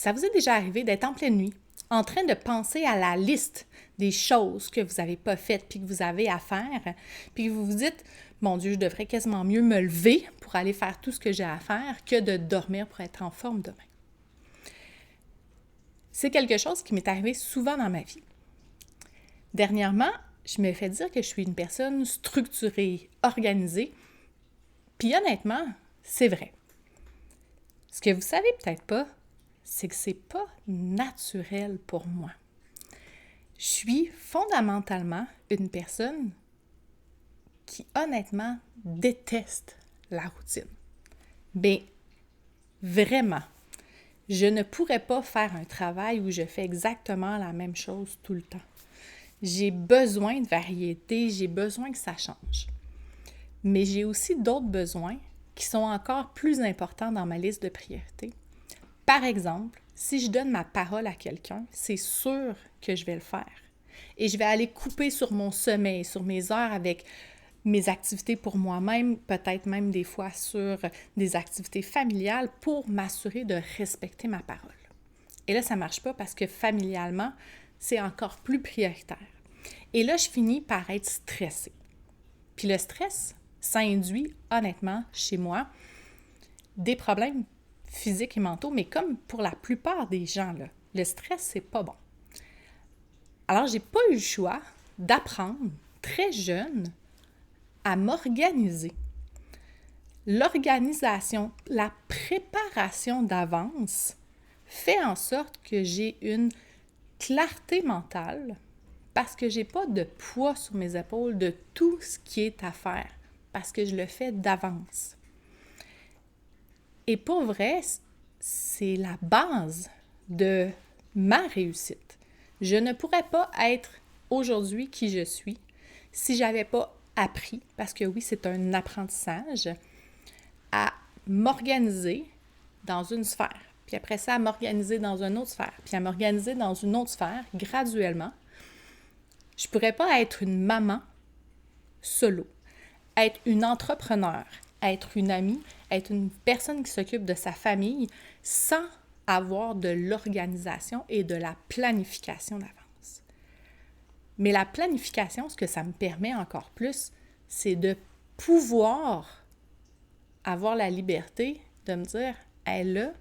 Ça vous est déjà arrivé d'être en pleine nuit, en train de penser à la liste des choses que vous n'avez pas faites puis que vous avez à faire, puis que vous vous dites « Mon Dieu, je devrais quasiment mieux me lever pour aller faire tout ce que j'ai à faire que de dormir pour être en forme demain. » C'est quelque chose qui m'est arrivé souvent dans ma vie. Dernièrement, je me fais dire que je suis une personne structurée, organisée, puis honnêtement, c'est vrai. Ce que vous savez peut-être pas, c'est que c'est pas naturel pour moi. Je suis fondamentalement une personne qui, honnêtement, déteste la routine. Bien, vraiment, je ne pourrais pas faire un travail où je fais exactement la même chose tout le temps. J'ai besoin de variété, j'ai besoin que ça change. Mais j'ai aussi d'autres besoins qui sont encore plus importants dans ma liste de priorités. Par exemple, si je donne ma parole à quelqu'un, c'est sûr que je vais le faire. Et je vais aller couper sur mon sommeil, sur mes heures avec mes activités pour moi-même, peut-être même des fois sur des activités familiales pour m'assurer de respecter ma parole. Et là, ça ne marche pas parce que familialement, c'est encore plus prioritaire. Et là, je finis par être stressée. Puis le stress, ça induit, honnêtement, chez moi, des problèmes physiques et mentaux, mais comme pour la plupart des gens, là, le stress, c'est pas bon. Alors, j'ai pas eu le choix d'apprendre, très jeune, à m'organiser. L'organisation, la préparation d'avance fait en sorte que j'ai une clarté mentale parce que j'ai pas de poids sur mes épaules de tout ce qui est à faire, parce que je le fais d'avance. Et pour vrai, c'est la base de ma réussite. Je ne pourrais pas être aujourd'hui qui je suis si j'avais pas appris, parce que oui, c'est un apprentissage, à m'organiser dans une sphère, puis après ça, à m'organiser dans une autre sphère, puis à m'organiser dans une autre sphère, graduellement. Je ne pourrais pas être une maman solo, être une entrepreneur, être une amie, être une personne qui s'occupe de sa famille sans avoir de l'organisation et de la planification d'avance. Mais la planification, ce que ça me permet encore plus, c'est de pouvoir avoir la liberté de me dire « Hey, là,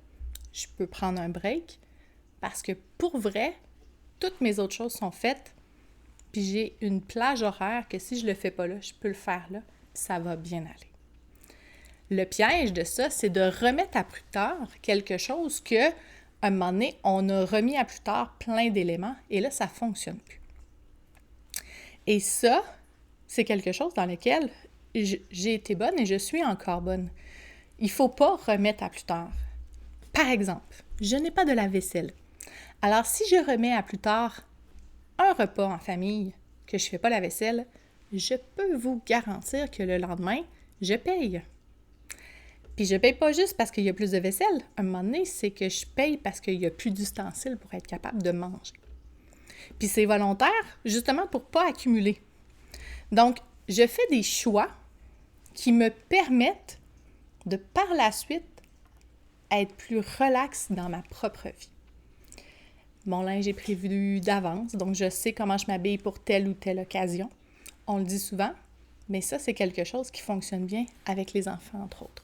je peux prendre un break parce que pour vrai, toutes mes autres choses sont faites, puis j'ai une plage horaire que si je le fais pas là, je peux le faire là, puis ça va bien aller. » Le piège de ça, c'est de remettre à plus tard quelque chose que, à un moment donné, on a remis à plus tard plein d'éléments, et là, ça ne fonctionne plus. Et ça, c'est quelque chose dans lequel j'ai été bonne et je suis encore bonne. Il ne faut pas remettre à plus tard. Par exemple, je n'ai pas de lave-vaisselle. Alors, si je remets à plus tard un repas en famille, que je ne fais pas la vaisselle, je peux vous garantir que le lendemain, je paye. Puis je paye pas juste parce qu'il y a plus de vaisselle. À un moment donné, c'est que je paye parce qu'il y a plus d'ustensiles pour être capable de manger. Puis c'est volontaire, justement pour ne pas accumuler. Donc, je fais des choix qui me permettent de, par la suite, être plus relax dans ma propre vie. Mon linge est prévu d'avance, donc je sais comment je m'habille pour telle ou telle occasion. On le dit souvent, mais ça, c'est quelque chose qui fonctionne bien avec les enfants, entre autres.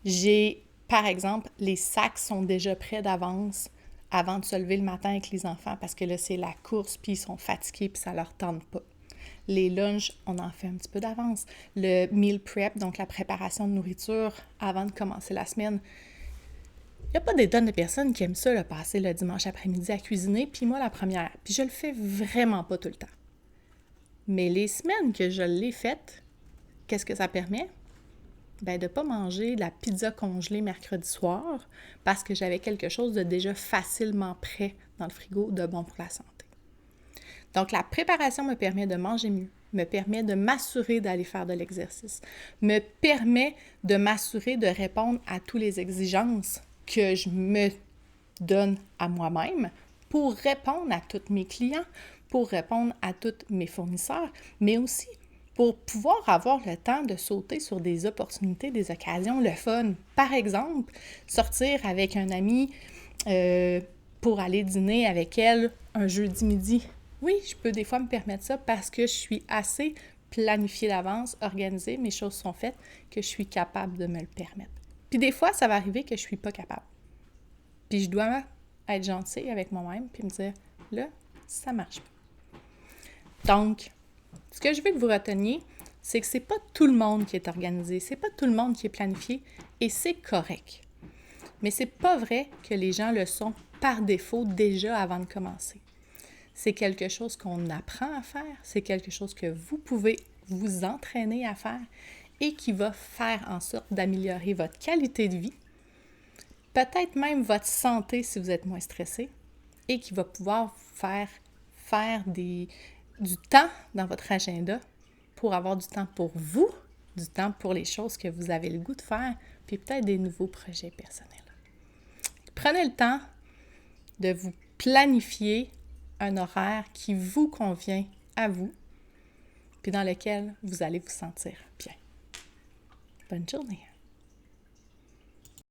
J'ai, par exemple, les sacs sont déjà prêts d'avance avant de se lever le matin avec les enfants parce que là, c'est la course, puis ils sont fatigués, puis ça leur tente pas. Les lunchs, on en fait un petit peu d'avance. Le meal prep, donc la préparation de nourriture avant de commencer la semaine. Il n'y a pas des tonnes de personnes qui aiment ça, là, passer le dimanche après-midi à cuisiner, puis moi la première. Puis je le fais vraiment pas tout le temps. Mais les semaines que je l'ai faite, qu'est-ce que ça permet? Ben, de ne pas manger de la pizza congelée mercredi soir parce que j'avais quelque chose de déjà facilement prêt dans le frigo de bon pour la santé. Donc, la préparation me permet de manger mieux, me permet de m'assurer d'aller faire de l'exercice, me permet de m'assurer de répondre à toutes les exigences que je me donne à moi-même pour répondre à tous mes clients, pour répondre à tous mes fournisseurs, mais aussi pour pouvoir avoir le temps de sauter sur des opportunités, des occasions, le fun. Par exemple, sortir avec un ami pour aller dîner avec elle un jeudi midi. Oui, je peux des fois me permettre ça parce que je suis assez planifiée d'avance, organisée, mes choses sont faites, que je suis capable de me le permettre. Puis des fois, ça va arriver que je suis pas capable. Puis je dois être gentille avec moi-même puis me dire, là, ça marche pas. Donc, ce que je veux que vous reteniez, c'est que c'est pas tout le monde qui est organisé, c'est pas tout le monde qui est planifié et c'est correct. Mais c'est pas vrai que les gens le sont par défaut déjà avant de commencer. C'est quelque chose qu'on apprend à faire, c'est quelque chose que vous pouvez vous entraîner à faire et qui va faire en sorte d'améliorer votre qualité de vie, peut-être même votre santé si vous êtes moins stressé et qui va pouvoir faire du temps dans votre agenda pour avoir du temps pour vous, du temps pour les choses que vous avez le goût de faire, puis peut-être des nouveaux projets personnels. Prenez le temps de vous planifier un horaire qui vous convient à vous, puis dans lequel vous allez vous sentir bien. Bonne journée!